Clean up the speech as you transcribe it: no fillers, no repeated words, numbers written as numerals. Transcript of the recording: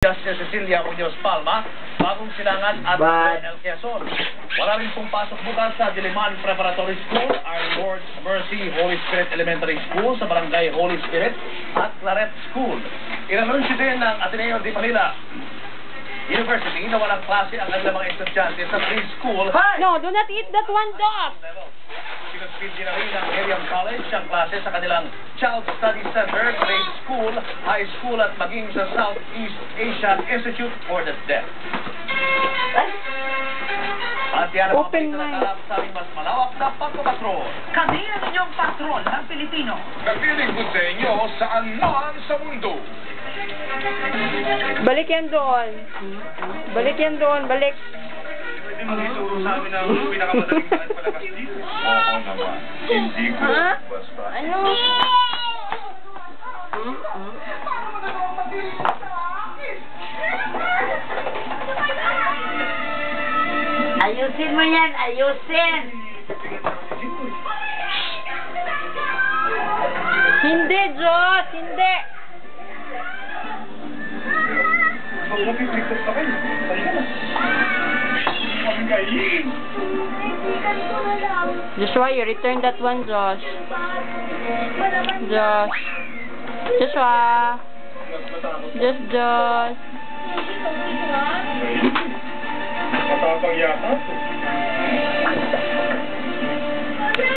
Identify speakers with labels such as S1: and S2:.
S1: Justice Cecilia Muñoz Palma, Bagong Silangan at El Quezon. Wala rin pong pasok bukas sa Diliman Preparatory School, Our Lord's Mercy Holy Spirit Elementary School sa Barangay Holy Spirit at Claret School. Inanunsyo din ng Ateneo de Manila University na walang klase ang kanilang mga estudyante sa preschool.
S2: No, do not eat that one, dog!
S1: Sinuspin din na rin ng Miriam College ang klase sa kanilang Child Study Center, grade school, high school at maging sa Southeast Asia Institute for the Deaf. At yan ang
S2: Open
S1: mga
S2: mind.
S1: nakalap sa aming mas malawak na pagpapatrol.
S3: Kami ang inyong patrol ng Pilipino.
S4: Naglilingkod sa inyo saan man sa mundo.
S2: Balik yan doon. Balik yan doon, balik.
S4: Pwede mo ituro sa amin ang pinakamadaling daan palakas dito? Oo naman. Hindi ko basta.
S2: Ano?
S5: Ayusin mo yan, ayusin.
S2: Hindi, Diyos! Hindi!
S4: Magpapipliktas pa kayo. Halika na. Ang galing.
S2: Joshua, you return that one, Josh. Josh. Joshua. Josh.
S4: Matapang yata.